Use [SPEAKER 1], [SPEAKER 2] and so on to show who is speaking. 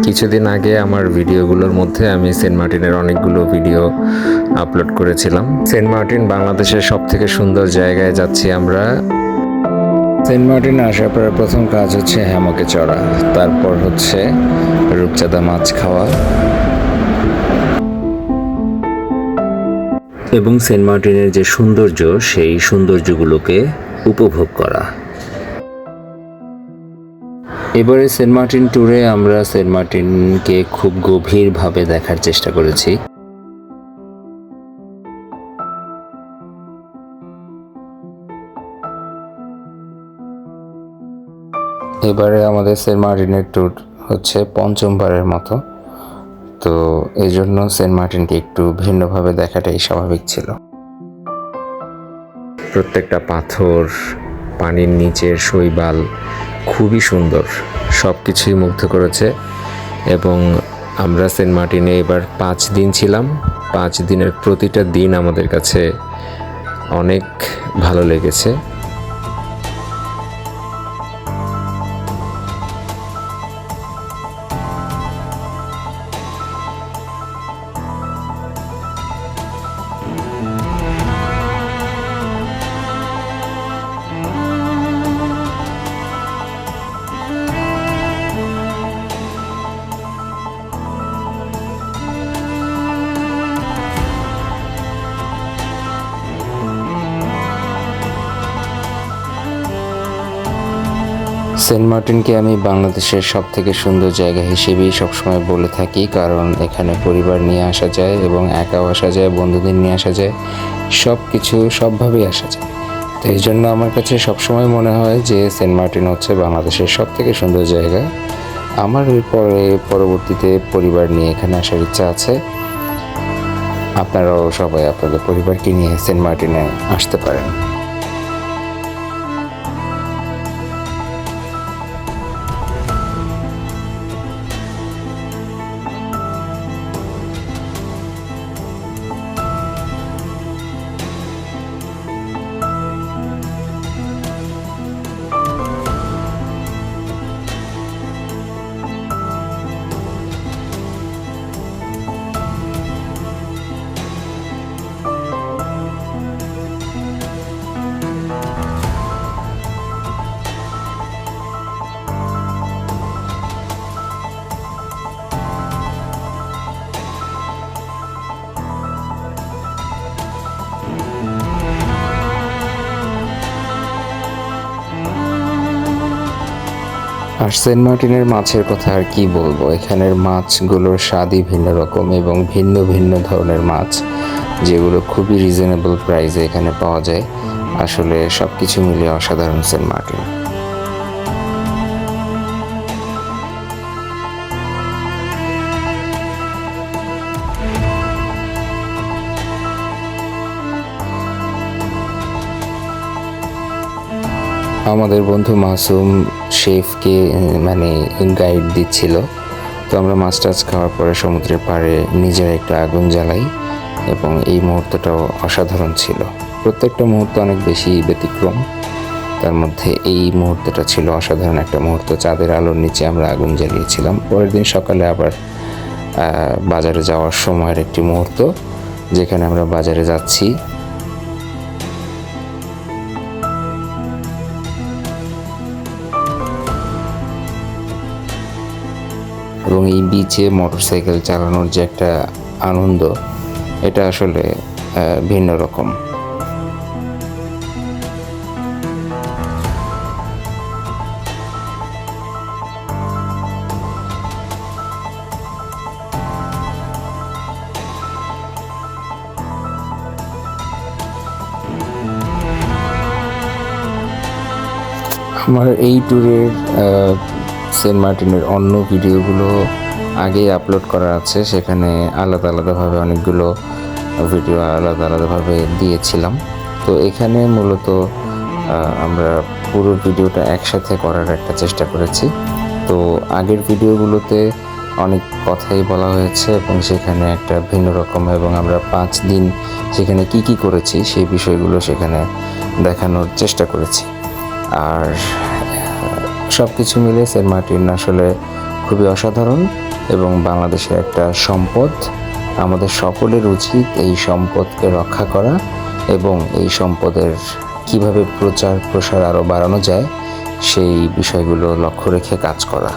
[SPEAKER 1] কিছুদিন আগে আমার ভিডিওগুলোর মধ্যে আমি সেন্ট মার্টিনের অনেকগুলো ভিডিও আপলোড করেছিলাম। সেন্ট মার্টিন বাংলাদেশের সবথেকে সুন্দর জায়গায় যাচ্ছি আমরা। সেন্ট মার্টিনে আসার পরে প্রথম কাজ হচ্ছে হ্যামকে চড়া, তারপর হচ্ছে রূপচাঁদা মাছ খাওয়া এবং সেন্ট মার্টিনের যে সৌন্দর্য সেই সৌন্দর্যগুলোকে উপভোগ করা। এবারে সেন্ট মার্টিন ট্যুরে আমরা সেন্ট মার্টিনকে খুব গভীরভাবে দেখার চেষ্টা করেছি। এবারে আমাদের সেন্ট মার্টিনের ট্যুর হচ্ছে পঞ্চমবারের মতো, তো এই জন্য সেন্ট মার্টিনকে একটু ভিন্নভাবে দেখাটাই স্বাভাবিক ছিল। প্রত্যেকটা পাথর, পানির নিচের শৈবাল খুবই সুন্দর, সব কিছুই মুগ্ধ করেছে। এবং আমরা সেন্ট মার্টিনে এবার 5 দিন ছিলাম। 5 দিনের প্রতিটা দিন আমাদের কাছে অনেক ভালো লেগেছে। সেন্ট মার্টিনকে আমি বাংলাদেশের সবথেকে সুন্দর জায়গা হিসেবেই সবসময় বলে থাকি, কারণ এখানে পরিবার নিয়ে আসা যায় এবং একাও আসা যায়, বন্ধুদের নিয়ে আসা যায়, সব কিছু সবভাবেই আসা যায়। তো এই জন্য আমার কাছে সবসময় মনে হয় যে সেন্ট মার্টিন হচ্ছে বাংলাদেশের সবথেকে সুন্দর জায়গা। আমার পরবর্তীতে পরিবার নিয়ে এখানে আসার ইচ্ছা আছে। আপনারাও সবাই আপনাদের পরিবারকে নিয়ে সেন্ট মার্টিনে আসতে পারেন। আর সেন্ট মার্টিনের মাছের কথা আর কি বলবো, এখানের মাছগুলোর স্বাদই ভিন্ন রকম এবং ভিন্ন ভিন্ন ধরনের মাছ, যেগুলো খুবই রিজনেবল প্রাইসে এখানে পাওয়া যায়। আসলে সব কিছু মিলিয়ে অসাধারণ সেন্ট মার্টিন। আমাদের বন্ধু মাসুম শেফকে গাইড দিচ্ছিল। তো আমরা মাছ টাছ খাওয়ার পরে সমুদ্রের পাড়ে নিজের একটা আগুন জ্বালাই এবং এই মুহূর্তটাও অসাধারণ ছিল। প্রত্যেকটা মুহূর্ত অনেক বেশি ব্যতিক্রম, তার মধ্যে এই মুহূর্তটা ছিল অসাধারণ একটা মুহূর্ত। চাঁদের আলোর নিচে আমরা আগুন জ্বালিয়েছিলাম। পরের দিন সকালে আবার বাজারে যাওয়ার সময়ের একটি মুহূর্ত, যেখানে আমরা বাজারে যাচ্ছি। এবং এই বিচে মোটরসাইকেল চালানোর যে একটা আনন্দ, এটা আসলে ভিন্ন রকম। আমার এই ট্যুরের সেন্ট মার্টিনের অন্য ভিডিওগুলো আগেই আপলোড করা আছে, সেখানে আলাদা আলাদাভাবে অনেকগুলো ভিডিও আলাদা আলাদাভাবে দিয়েছিলাম। তো এখানে মূলত আমরা পুরো ভিডিওটা একসাথে করার একটা চেষ্টা করেছি। তো আগের ভিডিওগুলোতে অনেক কথাই বলা হয়েছে এবং সেখানে একটা ভিন্ন রকম, এবং আমরা 5 দিন সেখানে কি করেছি সেই বিষয়গুলো সেখানে দেখানোর চেষ্টা করেছি। আর সব কিছু মিলে সেন্ট মার্টিন আসলে খুবই অসাধারণ। এবং বাংলাদেশের একটা সম্পদ। আমাদের সকলের উচিত এই সম্পদকে রক্ষা করা এবং এই সম্পদের কিভাবে প্রচার প্রসার আরও বাড়ানো যায় সেই বিষয়গুলো লক্ষ্য রেখে কাজ করা।